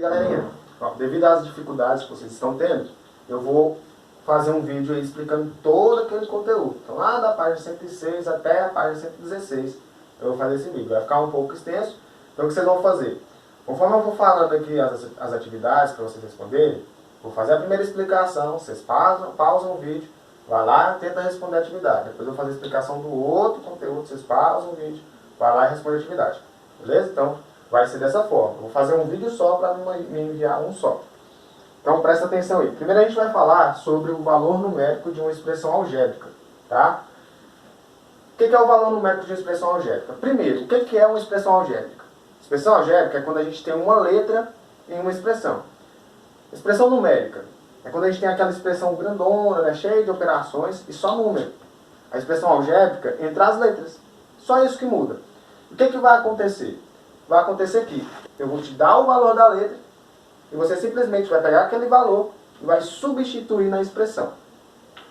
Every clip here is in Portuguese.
galerinha, ó, devido às dificuldades que vocês estão tendo, eu vou fazer um vídeo aí explicando todo aquele conteúdo. Então lá da página 106 até a página 116 eu vou fazer esse vídeo. Vai ficar um pouco extenso, então o que vocês vão fazer? Conforme eu vou falando aqui as atividades para vocês responderem, vou fazer a primeira explicação, vocês pausam o vídeo, vai lá e tenta responder a atividade. Depois eu vou fazer a explicação do outro conteúdo, vocês pausam o vídeo, vai lá e responde a atividade. Beleza? Então vai ser dessa forma. Eu vou fazer um vídeo só para me enviar um só. Então presta atenção aí. Primeiro a gente vai falar sobre o valor numérico de uma expressão algébrica. Tá? O que é o valor numérico de uma expressão algébrica? Primeiro, o que é uma expressão algébrica? Expressão algébrica é quando a gente tem uma letra em uma expressão. Expressão numérica é quando a gente tem aquela expressão grandona, né, cheia de operações e só número. A expressão algébrica entre as letras. Só isso que muda. O que vai acontecer? Vai acontecer que eu vou te dar o valor da letra e você simplesmente vai pegar aquele valor e vai substituir na expressão.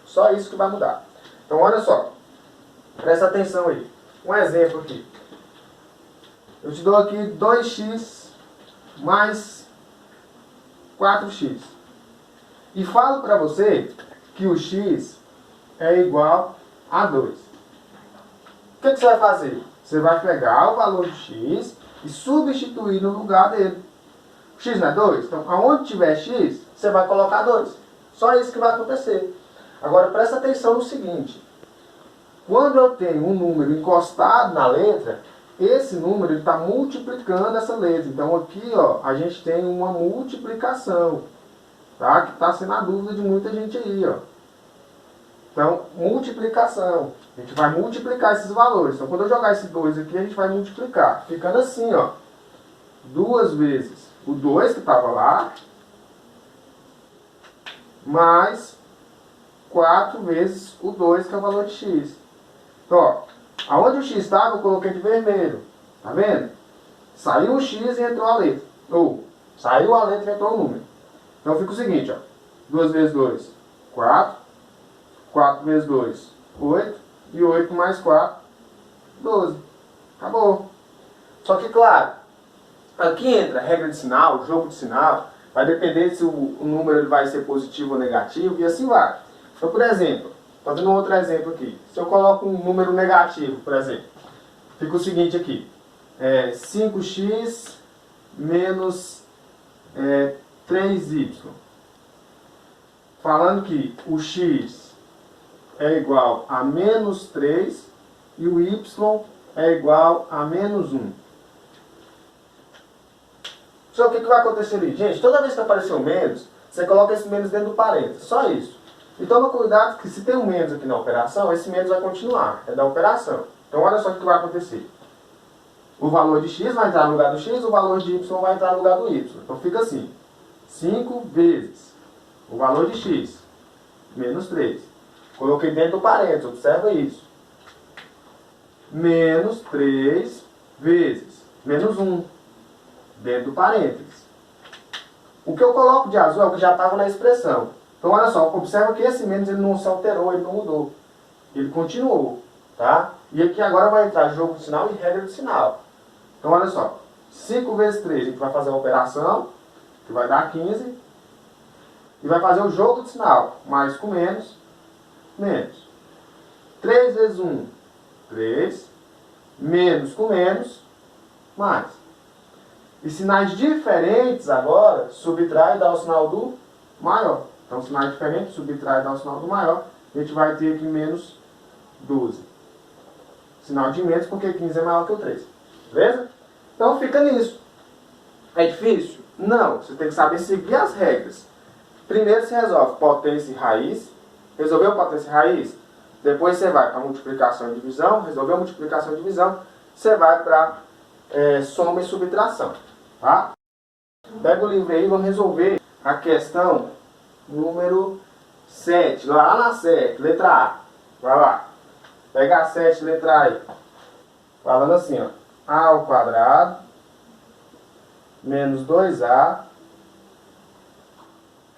Só isso que vai mudar. Então olha só. Presta atenção aí. Um exemplo aqui. Eu te dou aqui 2x mais 4x. E falo para você que o x é igual a 2. O que você vai fazer? Você vai pegar o valor de x e substituir no lugar dele. X não é 2? Então, aonde tiver x, você vai colocar 2. Só isso que vai acontecer. Agora, presta atenção no seguinte. Quando eu tenho um número encostado na letra, esse número está multiplicando essa letra. Então, aqui ó, a gente tem uma multiplicação. Tá? Que está sendo a dúvida de muita gente aí. Ó. Então, multiplicação. A gente vai multiplicar esses valores. Então, quando eu jogar esse 2 aqui, a gente vai multiplicar. Ficando assim, ó. 2 vezes o 2 que estava lá, mais 4 vezes o 2, que é o valor de x. Então, ó, aonde o x estava, eu coloquei de vermelho. Tá vendo? Saiu o x e entrou a letra. Ou, saiu a letra e entrou o número. Então, fica o seguinte, ó. 2 vezes 2, 4. 4 vezes 2, 8. E 8 mais 4, 12. Acabou. Só que, claro, aqui entra a regra de sinal, jogo de sinal. Vai depender se o número ele vai ser positivo ou negativo. E assim vai. Então, por exemplo, fazendo um outro exemplo aqui. Se eu coloco um número negativo, por exemplo. Fica o seguinte aqui. 5x menos 3y. Falando que o x é igual a menos 3 e o y é igual a menos 1. Só o que vai acontecer ali? Gente, toda vez que aparecer um menos, você coloca esse menos dentro do parênteses. Só isso. E toma cuidado que se tem um menos aqui na operação, esse menos vai continuar. É da operação. Então olha só o que vai acontecer. O valor de x vai entrar no lugar do x, o valor de y vai entrar no lugar do y. Então fica assim. 5 vezes o valor de x, menos 3. Coloquei dentro do parênteses, observa isso. Menos 3 vezes menos 1, dentro do parênteses. O que eu coloco de azul é o que já estava na expressão. Então, olha só, observa que esse menos ele não se alterou, ele não mudou. Ele continuou, tá? E aqui agora vai entrar jogo de sinal e regra de sinal. Então, olha só. 5 vezes 3, a gente vai fazer a operação, que vai dar 15. E vai fazer o jogo de sinal. Mais com menos, menos. 3 vezes 1, 3. Menos com menos, mais. E sinais diferentes agora, subtrai e dá o sinal do maior. Então, sinais diferentes, subtrai e dá o sinal do maior. A gente vai ter aqui menos 12. Sinal de menos porque 15 é maior que o 3. Beleza? Então, fica nisso. É difícil? Não. Você tem que saber seguir as regras. Primeiro você resolve potência e raiz. Resolveu potência e raiz? Depois você vai para multiplicação e divisão. Resolveu multiplicação e divisão. Você vai para soma e subtração. Tá? Pega o livro aí e vamos resolver a questão número 7. Lá na 7, letra A. Vai lá. Pega a 7, letra A aí. Falando assim, ó. A ao quadrado menos 2A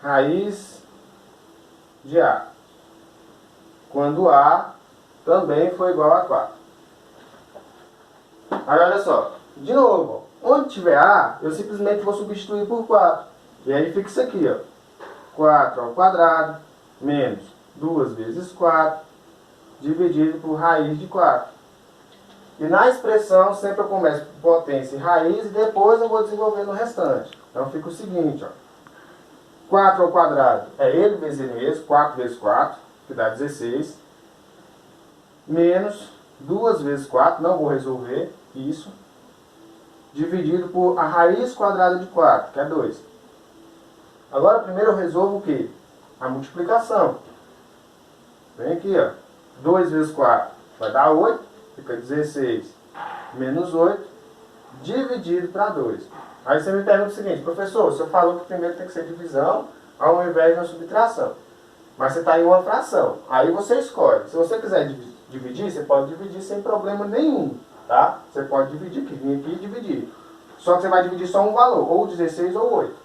raiz de A. Quando A também for igual a 4. Aí olha só, de novo, Onde tiver A, eu simplesmente vou substituir por 4. E aí fica isso aqui, ó. 4 ao quadrado menos 2 vezes 4 dividido por raiz de 4. E na expressão sempre eu começo por potência e raiz e depois eu vou desenvolver no restante. Então fica o seguinte, ó. 4 ao quadrado é ele vezes ele mesmo, 4 vezes 4, que dá 16. Menos 2 vezes 4, não vou resolver isso, dividido por a raiz quadrada de 4, que é 2. Agora primeiro eu resolvo o quê? A multiplicação. Vem aqui, ó. 2 vezes 4 vai dar 8, fica 16 menos 8, dividido para 2. Aí você me pergunta o seguinte, professor, o senhor falou que primeiro tem que ser divisão ao invés de uma subtração. Mas você está em uma fração. Aí você escolhe. Se você quiser dividir, você pode dividir sem problema nenhum. Tá? Você pode dividir, vir aqui e dividir. Só que você vai dividir só um valor, ou 16 ou 8.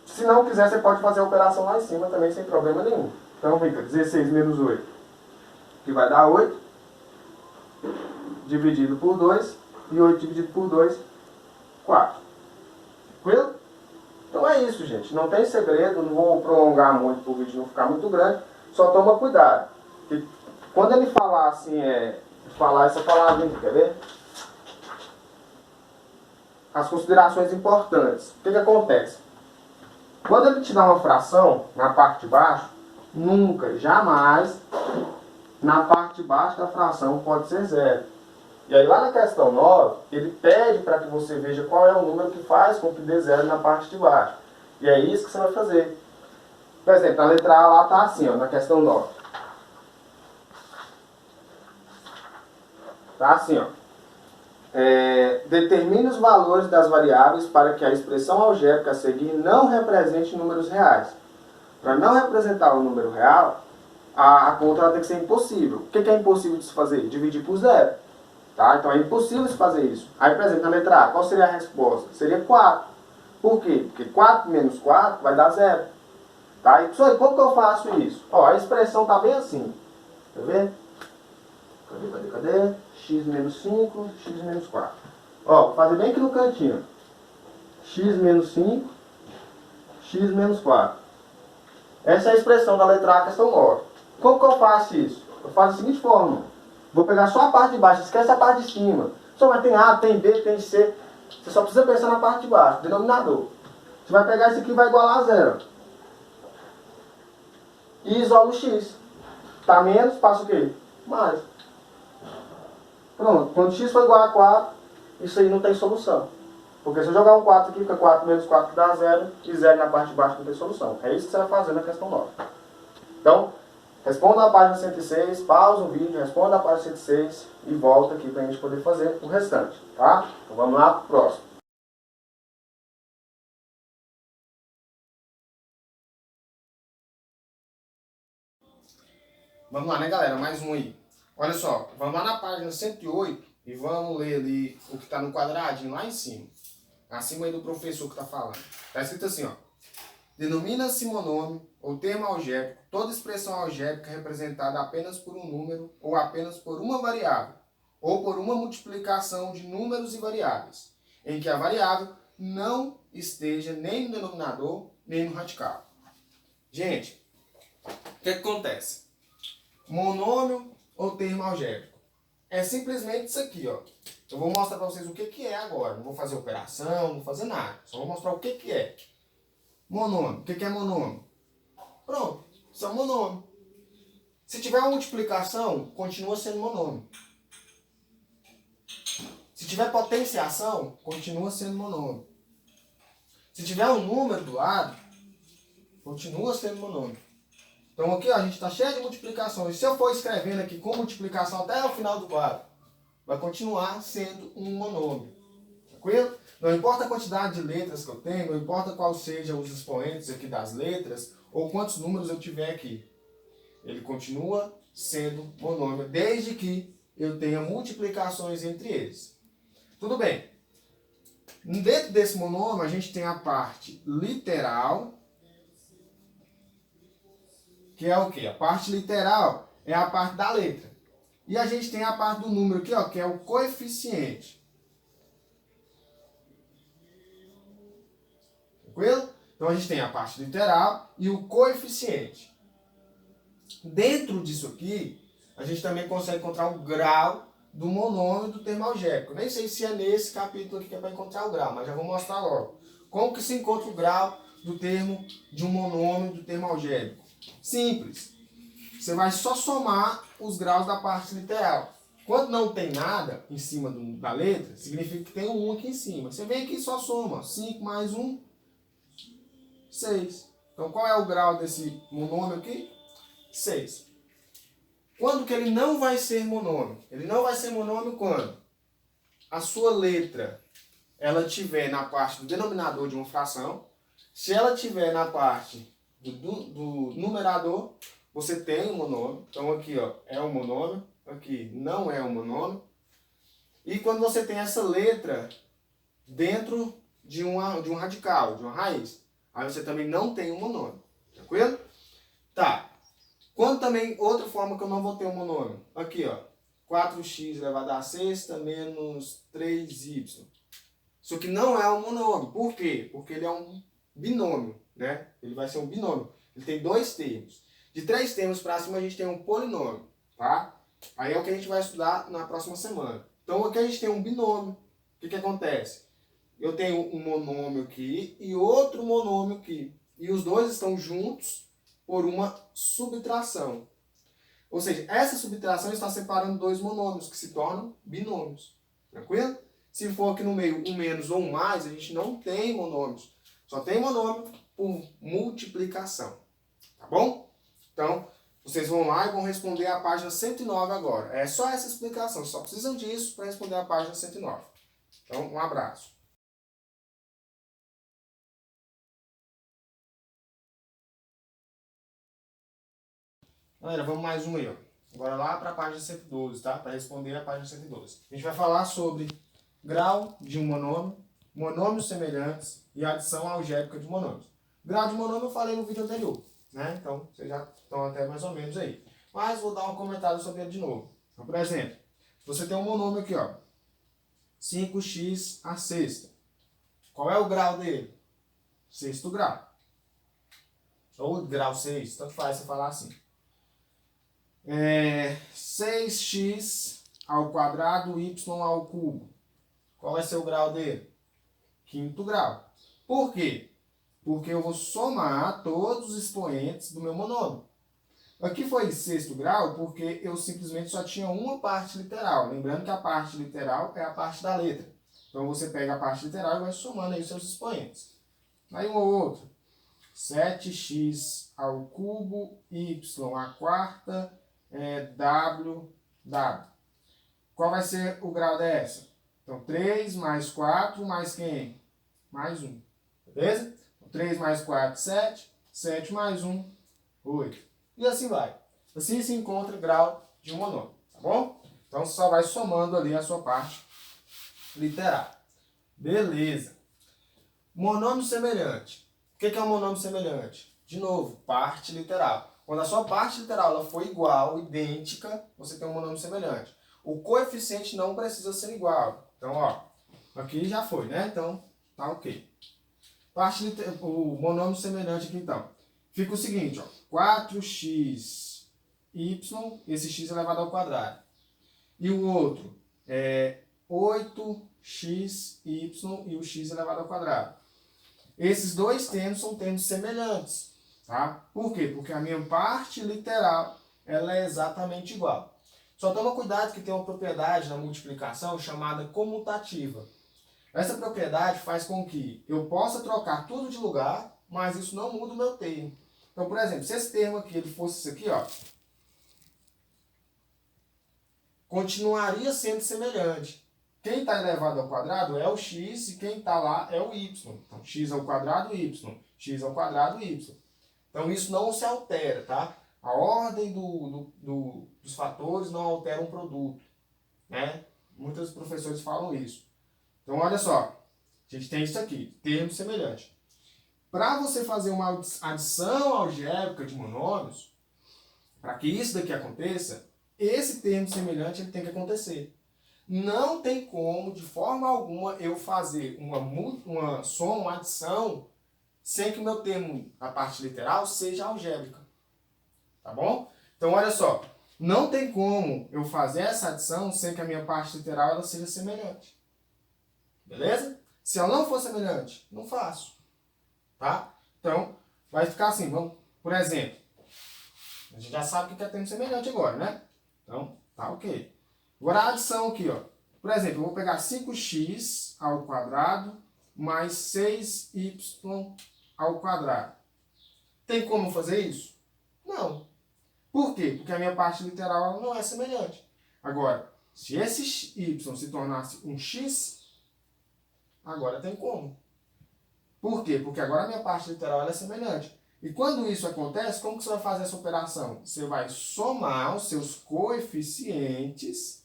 Se não quiser, você pode fazer a operação lá em cima também sem problema nenhum. Então fica 16 menos 8, que vai dar 8, dividido por 2, e 8 dividido por 2, 4. Tranquilo? Então é isso, gente. Não tem segredo, não vou prolongar muito para o vídeo não ficar muito grande. Só toma cuidado. Porque quando ele falar assim, falar essa palavra aqui, quer ver? As considerações importantes. O que acontece? Quando ele te dá uma fração na parte de baixo, nunca, jamais, na parte de baixo da fração pode ser 0. E aí lá na questão 9, ele pede para que você veja qual é o número que faz com que dê 0 na parte de baixo. E é isso que você vai fazer. Por exemplo, na letra A lá está assim, ó, na questão 9. Está assim, ó. Determine os valores das variáveis para que a expressão algébrica a seguir não represente números reais. Para não representar um número real, a conta ela tem que ser impossível. O que é impossível de se fazer? Dividir por 0. Tá? Então é impossível de se fazer isso. Aí, por exemplo, na letra A, qual seria a resposta? Seria 4. Por quê? Porque 4 menos 4 vai dar 0. Tá? E como que eu faço isso? Ó, a expressão está bem assim. Quer ver? Cadê? X menos 5, x menos 4. Ó, vou fazer bem aqui no cantinho. X menos 5, x menos 4. Essa é a expressão da letra A, questão 9. Como que eu faço isso? Eu faço da seguinte forma. Vou pegar só a parte de baixo, esquece a parte de cima. Só mas tem A, tem B, tem C. Você só precisa pensar na parte de baixo, denominador. Você vai pegar isso aqui e vai igualar a 0. E isola o x. Tá menos, passa o quê? Mais. Pronto, quando x for igual a 4, isso aí não tem solução. Porque se eu jogar um 4 aqui, fica 4 menos 4 que dá 0, e 0 na parte de baixo não tem solução. É isso que você vai fazer na questão 9. Então, responda a página 106, pausa o vídeo, responda a página 106 e volta aqui para a gente poder fazer o restante. Tá? Então vamos lá, próximo. Vamos lá, né, galera? Mais um aí. Olha só, vamos lá na página 108 e vamos ler ali o que está no quadradinho lá em cima. Acima aí do professor que está falando. Está escrito assim, ó. Denomina-se monômio ou termo algébrico toda expressão algébrica representada apenas por um número ou apenas por uma variável, ou por uma multiplicação de números e variáveis, em que a variável não esteja nem no denominador nem no radical. Gente, o que acontece? Monômio ou termo algébrico é simplesmente isso aqui, ó. Eu vou mostrar para vocês o que é agora. Não vou fazer operação, não vou fazer nada. Só vou mostrar o que é. Monômio. O que é monômio? Pronto. Isso é um monômio. Se tiver uma multiplicação, continua sendo monômio. Se tiver potenciação, continua sendo monômio. Se tiver um número do lado, continua sendo monômio. Então aqui ó, a gente está cheio de multiplicações. Se eu for escrevendo aqui com multiplicação até o final do quadro, vai continuar sendo um monômio. Tranquilo? Não importa a quantidade de letras que eu tenho, não importa qual sejam os expoentes aqui das letras, ou quantos números eu tiver aqui. Ele continua sendo monômio, desde que eu tenha multiplicações entre eles. Tudo bem. Dentro desse monômio, a gente tem a parte literal, que é o quê? A parte literal é a parte da letra. E a gente tem a parte do número aqui, ó, que é o coeficiente. Então a gente tem a parte literal e o coeficiente. Dentro disso aqui, a gente também consegue encontrar o grau do monômio do termo algébrico. Nem sei se é nesse capítulo aqui que é para encontrar o grau, mas já vou mostrar logo. Como que se encontra o grau do termo de um monômio do termo algébrico? Simples. Você vai só somar os graus da parte literal. Quando não tem nada em cima da letra, significa que tem um 1 aqui em cima. Você vem aqui e só soma. 5 mais 1, 6. Então qual é o grau desse monômio aqui? 6. Quando que ele não vai ser monômio? Ele não vai ser monômio quando a sua letra ela estiver na parte do denominador de uma fração. Se ela estiver na parte do numerador, você tem um monômio. Então aqui ó, é um monômio, aqui não é um monômio. E quando você tem essa letra dentro de um radical, de uma raiz, aí você também não tem um monômio. Tranquilo? Tá. Quando também, outra forma que eu não vou ter um monômio. Aqui, ó. 4x elevado à sexta menos 3y. Isso aqui não é um monômio. Por quê? Porque ele é um binômio, né? Ele vai ser um binômio. Ele tem dois termos. De 3 termos para cima a gente tem um polinômio, tá? Aí é o que a gente vai estudar na próxima semana. Então aqui a gente tem um binômio. O que acontece? Eu tenho um monômio aqui e outro monômio aqui. E os dois estão juntos por uma subtração. Ou seja, essa subtração está separando dois monômios que se tornam binômios. Tranquilo? Se for aqui no meio um menos ou um mais, a gente não tem monômios. Só tem monômio por multiplicação. Tá bom? Então, vocês vão lá e vão responder a página 109 agora. É só essa explicação. Só precisam disso para responder a página 109. Então, um abraço. Galera, vamos mais um aí, ó. Agora lá para a página 112, tá? Para responder a página 112. A gente vai falar sobre grau de um monômio, monômios semelhantes e adição algébrica de monômios. Grau de monômio eu falei no vídeo anterior, né? Então, vocês já estão até mais ou menos aí. Mas vou dar um comentário sobre ele de novo. Então, por exemplo, você tem um monômio aqui, ó. 5x à sexta. Qual é o grau dele? Sexto grau. Ou grau 6, tanto faz você falar assim. 6x ao quadrado, y ao cubo. Qual vai ser o grau dele? Quinto grau. Por quê? Porque eu vou somar todos os expoentes do meu monômio. Aqui foi sexto grau porque eu simplesmente só tinha uma parte literal. Lembrando que a parte literal é a parte da letra. Então você pega a parte literal e vai somando aí os seus expoentes. Aí um ou outro. 7x ao cubo, y à quarta, w. Qual vai ser o grau dessa? Então 3 mais 4 mais quem? Mais 1. Beleza? 3 mais 4, 7. 7 mais 1, 8. E assim vai. Assim se encontra o grau de um monômio. Tá bom? Então você só vai somando ali a sua parte literal. Beleza. Monômio semelhante. O que é um monômio semelhante? De novo, parte literal. Quando a sua parte literal ela for igual, idêntica, você tem um monômio semelhante. O coeficiente não precisa ser igual. Então, ó, aqui já foi, né? Então, tá ok. O monômio semelhante aqui, então. Fica o seguinte, ó. 4xy, esse x elevado ao quadrado. E o outro é 8xy e o x elevado ao quadrado. Esses dois termos são termos semelhantes, tá? Por quê? Porque a minha parte literal ela é exatamente igual. Só toma cuidado que tem uma propriedade na multiplicação chamada comutativa. Essa propriedade faz com que eu possa trocar tudo de lugar, mas isso não muda o meu termo. Então, por exemplo, se esse termo aqui ele fosse isso aqui, ó, continuaria sendo semelhante. Quem está elevado ao quadrado é o x e quem está lá é o y. Então, x ao quadrado, y. X ao quadrado, y. Então, isso não se altera, tá? A ordem dos fatores não altera um produto, né? Muitos professores falam isso. Então, olha só. A gente tem isso aqui, termo semelhante. Para você fazer uma adição algébrica de monômios, para que isso daqui aconteça, esse termo semelhante ele tem que acontecer. Não tem como, de forma alguma, eu fazer uma soma, uma adição, sem que o meu termo, a parte literal, seja algébrica. Tá bom? Então, olha só. Não tem como eu fazer essa adição sem que a minha parte literal ela seja semelhante. Beleza? Se ela não for semelhante, não faço. Tá? Então, vai ficar assim. Vamos, por exemplo, a gente já sabe o que é termo semelhante agora, né? Então, tá ok. Agora a adição aqui, ó. Por exemplo, eu vou pegar 5x ao quadrado mais 6y ao quadrado. Tem como fazer isso? Não. Por quê? Porque a minha parte literal ela não é semelhante. Agora, se esse y se tornasse um x, agora tem como. Por quê? Porque agora a minha parte literal ela é semelhante. E quando isso acontece, como que você vai fazer essa operação? Você vai somar os seus coeficientes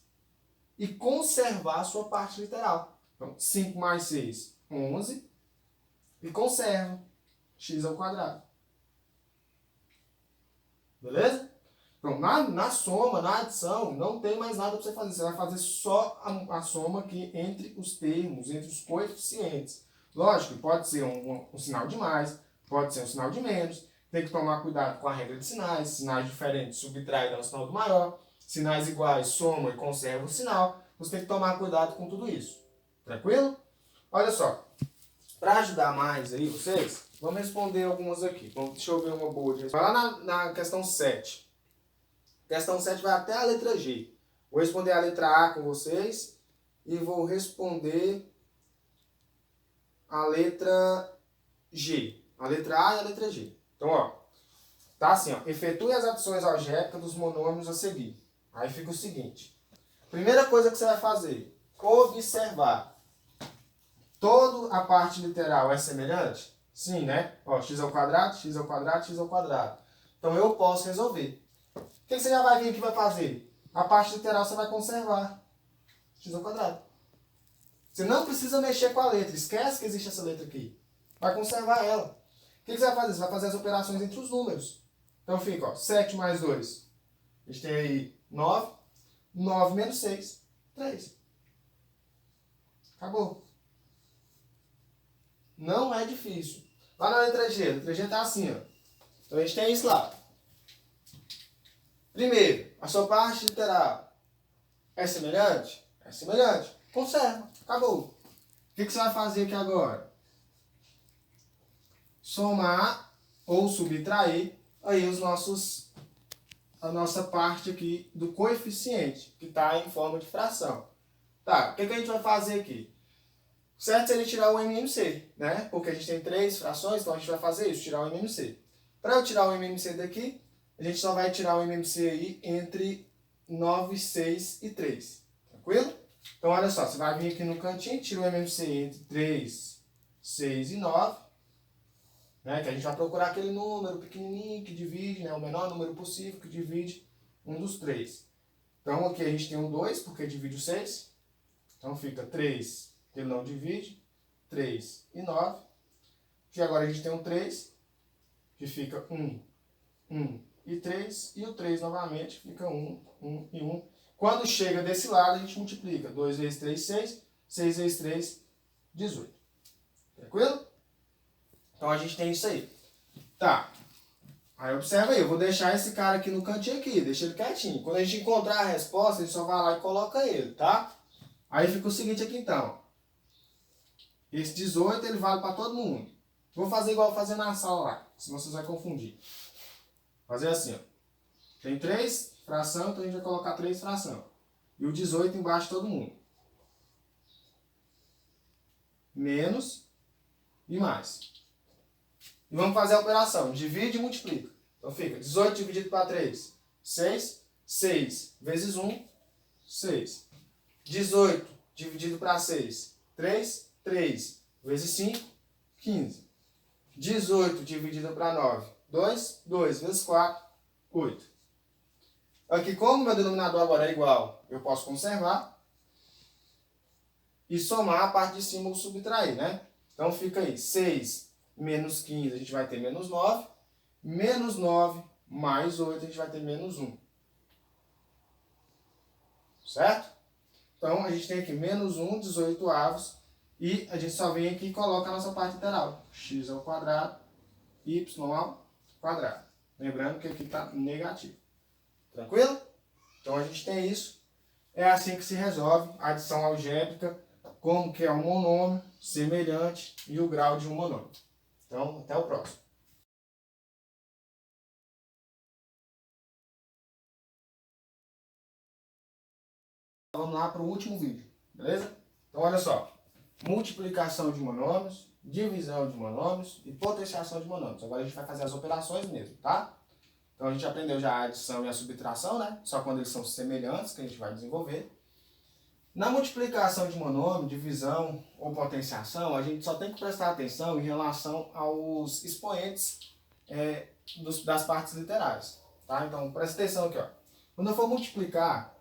e conservar a sua parte literal. Então, 5 mais 6, 11. E conserva x ao quadrado. Beleza? Então, na soma, na adição, não tem mais nada para você fazer. Você vai fazer só a soma aqui entre os termos, entre os coeficientes. Lógico, pode ser um sinal de mais, pode ser um sinal de menos. Tem que tomar cuidado com a regra de sinais. Sinais diferentes subtrai e dá um sinal do maior. Sinais iguais soma e conserva o sinal. Você tem que tomar cuidado com tudo isso. Tranquilo? Olha só. Para ajudar mais aí vocês, vamos responder algumas aqui. Então, deixa eu ver uma boa de responder. Vai lá na questão 7. Questão 7 vai até a letra G. Vou responder a letra A com vocês e vou responder a letra G. A letra A e a letra G. Então, ó, tá assim, ó. Efetue as adições algébricas dos monômios a seguir. Aí fica o seguinte. Primeira coisa que você vai fazer, observar. Toda a parte literal é semelhante? Sim, né? Ó, x ao quadrado, x ao quadrado, x ao quadrado. Então, eu posso resolver. O que você já vai vir aqui e vai fazer? A parte literal você vai conservar. X ao quadrado. Você não precisa mexer com a letra. Esquece que existe essa letra aqui. Vai conservar ela. O que você vai fazer? Você vai fazer as operações entre os números. Então fica, ó, 7 mais 2. A gente tem aí 9. 9 menos 6. 3. Acabou. Não é difícil. Lá na letra G. A letra G está assim, ó. Então a gente tem isso lá. Primeiro, a sua parte literal é semelhante? É semelhante. Conserva. Acabou. O que você vai fazer aqui agora? Somar ou subtrair aí a nossa parte aqui do coeficiente, que está em forma de fração. Tá, o que a gente vai fazer aqui? Certo seria tirar o MMC, né? Porque a gente tem 3 frações, então a gente vai fazer isso, tirar o MMC. Para eu tirar o MMC daqui, a gente só vai tirar o MMC aí entre 9, 6 e 3. Tranquilo? Então, olha só. Você vai vir aqui no cantinho, tira o MMC entre 3, 6 e 9. Né? Que a gente vai procurar aquele número pequenininho que divide, né? O menor número possível que divide um dos 3. Então, aqui a gente tem um 2, porque divide o 6. Então, fica 3, que ele não divide. 3 e 9. E agora a gente tem um 3, que fica 1, 1 e 3, e o 3 novamente fica 1, 1 e 1. Quando chega desse lado, a gente multiplica. 2 vezes 3, 6. 6 vezes 3, 18. Tranquilo? Então a gente tem isso aí. Tá. Aí observa aí, eu vou deixar esse cara aqui no cantinho aqui, deixa ele quietinho. Quando a gente encontrar a resposta, a gente só vai lá e coloca ele, tá? Aí fica o seguinte aqui então. Esse 18 ele vale para todo mundo. Vou fazer igual eu fazer na sala lá, senão vocês vão confundir. Fazer assim, ó. Tem 3 fração, então a gente vai colocar 3 fração. E o 18 embaixo de todo mundo. Menos e mais. E vamos fazer a operação. Divide e multiplica. Então fica 18 dividido para 3. 6. 6 vezes 1. 6. 18 dividido para 6. 3. 3 vezes 5. 15. 18 dividido para 9. 2. 2 vezes 4. 8. Aqui, como meu denominador agora é igual, eu posso conservar e somar a parte de cima ou subtrair, né? Então fica aí, 6 menos 15, a gente vai ter menos 9. Menos 9 mais 8, a gente vai ter menos 1. Certo? Então, a gente tem aqui menos 1, 18 avos, E a gente só vem aqui e coloca a nossa parte literal. X ao quadrado, y ao quadrado. Lembrando que aqui está negativo. Tranquilo? Então a gente tem isso. É assim que se resolve a adição algébrica, como que é um monômio, semelhante e o grau de um monômio. Então, até o próximo. Vamos lá para o último vídeo, beleza? Então olha só. Multiplicação de monômios, divisão de monômios e potenciação de monômios. Agora a gente vai fazer as operações mesmo, tá? Então a gente aprendeu já a adição e a subtração, né? Só quando eles são semelhantes que a gente vai desenvolver. Na multiplicação de monômio, divisão ou potenciação, a gente só tem que prestar atenção em relação aos expoentes das partes literais, tá? Então presta atenção aqui, ó. Quando eu for multiplicar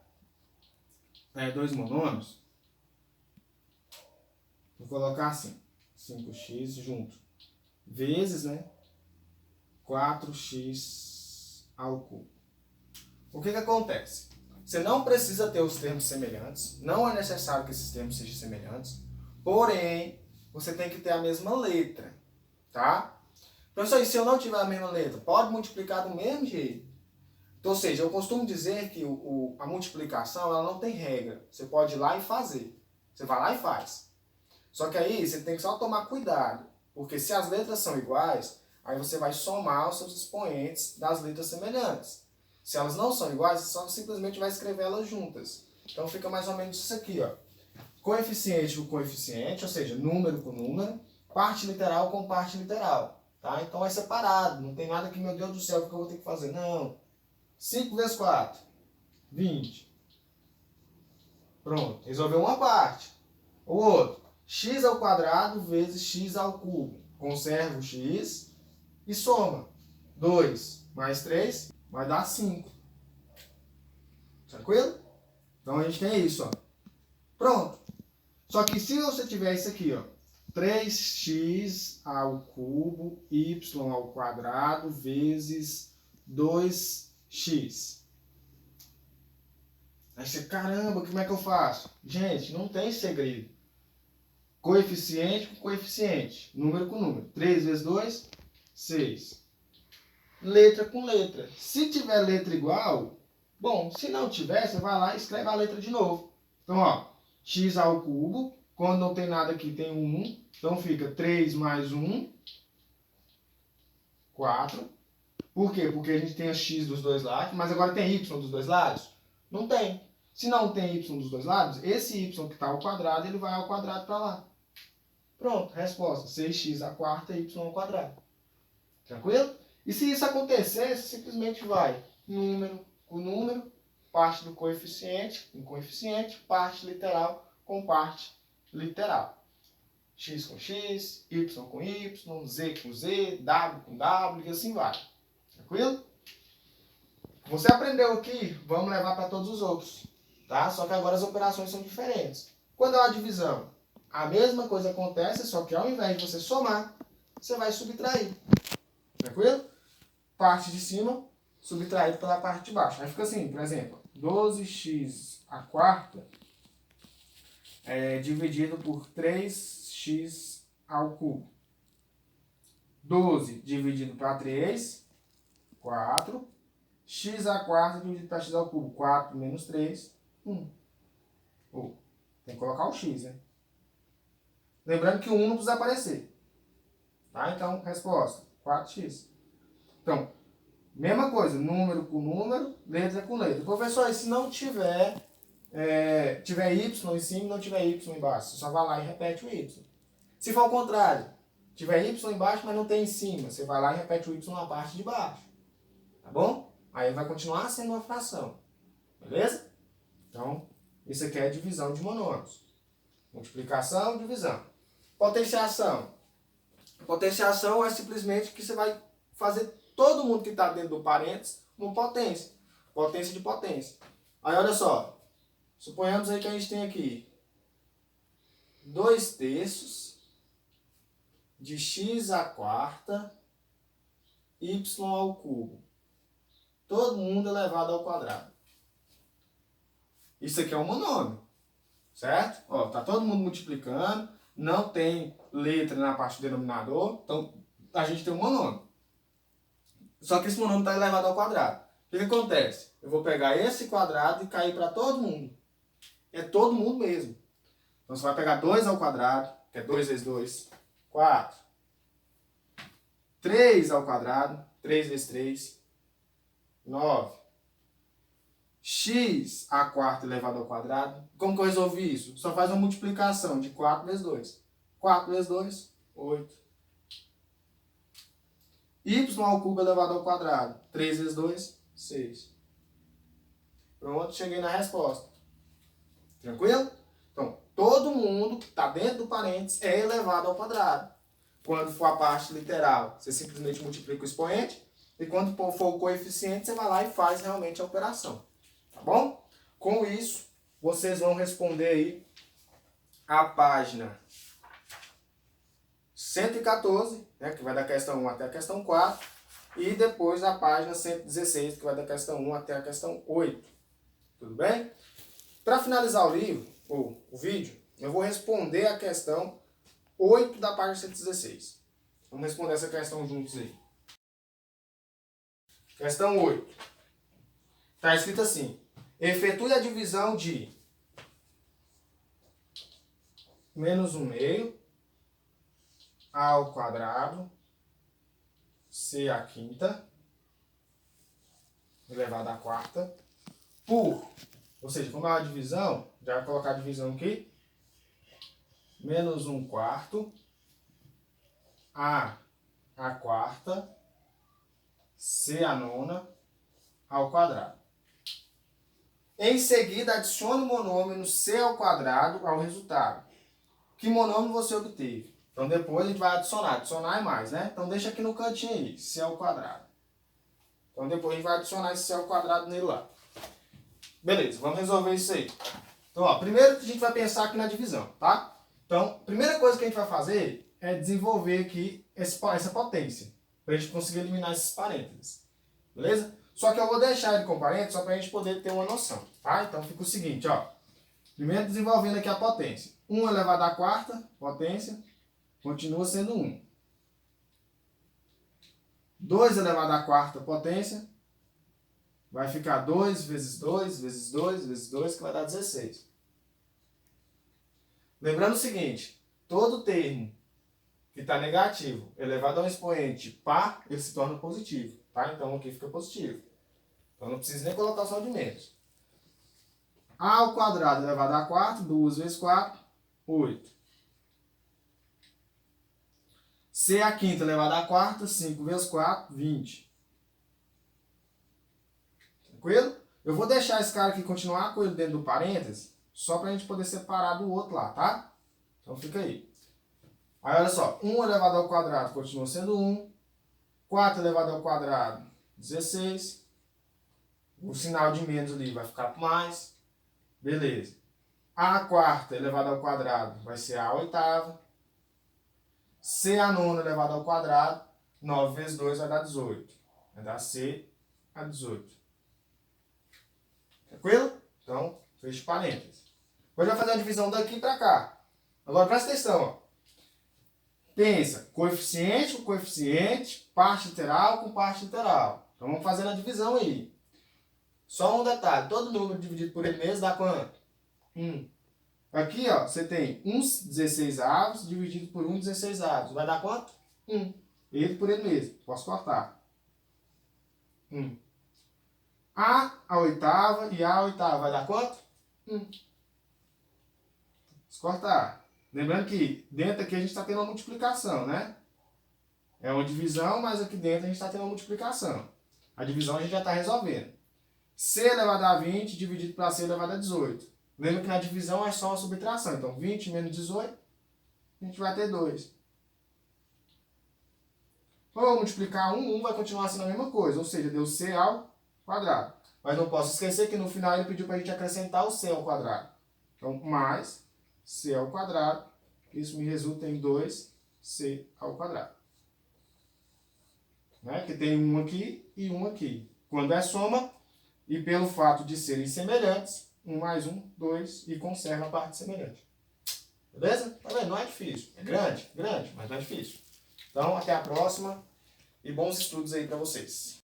dois monômios, vou colocar assim, 5x junto, vezes, né, 4x ao cubo. O que acontece? Você não precisa ter os termos semelhantes, não é necessário que esses termos sejam semelhantes, porém, você tem que ter a mesma letra, tá? Professor, e se eu não tiver a mesma letra? Pode multiplicar do mesmo jeito. Então, ou seja, eu costumo dizer que a multiplicação ela não tem regra. Você pode ir lá e fazer. Você vai lá e faz. Só que aí você tem que só tomar cuidado, porque se as letras são iguais, aí você vai somar os seus expoentes das letras semelhantes. Se elas não são iguais, você só simplesmente vai escrever elas juntas. Então fica mais ou menos isso aqui, ó. Coeficiente com coeficiente, ou seja, número com número, parte literal com parte literal. Tá? Então é separado, não tem nada que, meu Deus do céu, o que eu vou ter que fazer? Não. 5 vezes 4, 20. Pronto, resolveu uma parte. O outro, x ao quadrado vezes x ao cubo. Conserva o x e soma. 2 mais 3 vai dar 5. Tranquilo? Então a gente tem isso, ó. Pronto. Só que se você tiver isso aqui, ó, 3x ao cubo y ao quadrado vezes 2x. Aí você, caramba, como é que eu faço? Gente, não tem segredo. Coeficiente com coeficiente, número com número. 3 vezes 2, 6. Letra com letra. Se tiver letra igual, bom, se não tiver, você vai lá e escreve a letra de novo. Então, ó, x ao cubo, quando não tem nada aqui tem 1, então fica 3 mais 1, 4. Por quê? Porque a gente tem a x dos dois lados, mas agora tem y dos dois lados? Não tem. Se não tem y dos dois lados, esse y que está ao quadrado, ele vai ao quadrado para lá. Pronto, resposta. 6x à quarta, y ao quadrado. Tranquilo? E se isso acontecer, você simplesmente vai número com número, parte do coeficiente com coeficiente, parte literal com parte literal. X com x, y com y, z com z, w com w e assim vai. Tranquilo? Você aprendeu aqui, vamos levar para todos os outros. Tá? Só que agora as operações são diferentes. Quando é uma divisão, a mesma coisa acontece, só que ao invés de você somar, você vai subtrair. Tranquilo? Parte de cima, subtraído pela parte de baixo. Aí fica assim, por exemplo, 12x à quarta dividido por 3x ao cubo. 12 dividido para 3, 4. X à quarta dividido para x ao cubo. 4 menos 3, 1. Tem que colocar o x, né? Lembrando que o 1 não precisa aparecer. Tá? Então, resposta, 4x. Então, mesma coisa, número com número, letra com letra. Professor, e se não tiver y em cima e não tiver y embaixo? Você só vai lá e repete o y. Se for o contrário, tiver y embaixo, mas não tem em cima, você vai lá e repete o y na parte de baixo. Tá bom? Aí vai continuar sendo uma fração. Beleza? Então, isso aqui é divisão de monômios. Multiplicação, divisão. Potenciação. Potenciação é simplesmente que você vai fazer todo mundo que está dentro do parênteses uma potência. Potência de potência. Aí, olha só. Suponhamos aí que a gente tem aqui 2/3 de x à quarta y ao cubo. Todo mundo elevado ao quadrado. Isso aqui é um monômio. Certo? Ó, tá todo mundo multiplicando. não tem letra na parte do denominador, então a gente tem um monômio. Só que esse monômio está elevado ao quadrado. O que acontece? Eu vou pegar esse quadrado e cair para todo mundo. É todo mundo mesmo. Então você vai pegar 2 ao quadrado, que é 2 vezes 2, 4. 3 ao quadrado, 3 vezes 3, 9. X a quarta elevado ao quadrado. Como que eu resolvi isso? Só faz uma multiplicação de 4 vezes 2. 4 vezes 2, 8. Y ao cubo elevado ao quadrado. 3 vezes 2, 6. Pronto, cheguei na resposta. Tranquilo? Então, todo mundo que está dentro do parênteses é elevado ao quadrado. Quando for a parte literal, você simplesmente multiplica o expoente. E quando for o coeficiente, você vai lá e faz realmente a operação. Tá bom? Com isso, vocês vão responder aí a página 114, né, que vai da questão 1 até a questão 4. E depois a página 116, que vai da questão 1 até a questão 8. Tudo bem? Para finalizar o livro, ou o vídeo, eu vou responder a questão 8 da página 116. Vamos responder essa questão juntos aí. Questão 8. Está escrito assim. Efetue a divisão de menos 1 meio ao quadrado C à quinta elevado à quarta por, ou seja, como é uma divisão, já vai colocar a divisão aqui, menos 1 quarto A à quarta C à nona ao quadrado. Em seguida, adicione o monômio C ao quadrado ao resultado. Que monômio você obteve? Então depois a gente vai adicionar é mais, né? Então deixa aqui no cantinho aí, C ao quadrado. Então depois a gente vai adicionar esse C ao quadrado nele lá. Beleza, vamos resolver isso aí. Então, ó, primeiro a gente vai pensar aqui na divisão, tá? Então, a primeira coisa que a gente vai fazer é desenvolver aqui essa potência, para a gente conseguir eliminar esses parênteses. Beleza? Só que eu vou deixar ele com parênteses só para a gente poder ter uma noção, tá? Então fica o seguinte, ó. Primeiro desenvolvendo aqui a potência. 1 elevado à quarta, potência, continua sendo 1. 2 elevado à quarta potência, vai ficar 2 vezes 2, vezes 2, vezes 2, que vai dar 16. Lembrando o seguinte, todo termo que está negativo elevado a um expoente par, ele se torna positivo, tá? Então aqui fica positivo. Então não precisa nem colocar só de menos. A ao quadrado elevado a 4, 2 vezes 4, 8. C à quinta elevado a quarta, 5 vezes 4, 20. Tranquilo? Eu vou deixar esse cara aqui continuar com ele dentro do parênteses, só para a gente poder separar do outro lá, tá? Então fica aí. Aí olha só, 1 elevado ao quadrado continua sendo 1. 4 elevado ao quadrado, 16. O sinal de menos ali vai ficar por mais. Beleza. A quarta elevado ao quadrado vai ser a oitava. C a nona elevado ao quadrado, 9 vezes 2 vai dar 18. Vai dar C a 18. Tranquilo? Então, fecha parênteses. Agora vai fazer a divisão daqui para cá. Agora presta atenção, ó. Pensa, coeficiente com coeficiente, parte literal com parte literal. Então vamos fazer a divisão aí. Só um detalhe, todo número dividido por ele mesmo dá quanto? 1. Aqui, ó, você tem 1/16 avos dividido por 1/16 avos. Vai dar quanto? 1. Ele por ele mesmo. Posso cortar. 1. A oitava e A oitava vai dar quanto? 1. Posso cortar. Lembrando que dentro aqui a gente está tendo uma multiplicação, né? É uma divisão, mas aqui dentro a gente está tendo uma multiplicação. A divisão a gente já está resolvendo. C elevado a 20 dividido para C elevado a 18. Lembra que na divisão é só uma subtração. Então 20 menos 18, a gente vai ter 2. Quando eu multiplicar 1 vai continuar sendo a mesma coisa. Ou seja, deu C ao quadrado. Mas não posso esquecer que no final ele pediu para a gente acrescentar o C ao quadrado. Então, mais C ao quadrado. Isso me resulta em 2C ao quadrado. Né? Que tem um aqui e um aqui. Quando é soma, e pelo fato de serem semelhantes, 1 mais 1, 2, e conserva a parte semelhante. Beleza? Tá vendo? Não é difícil. É grande, mas não é difícil. Então, até a próxima e bons estudos aí para vocês.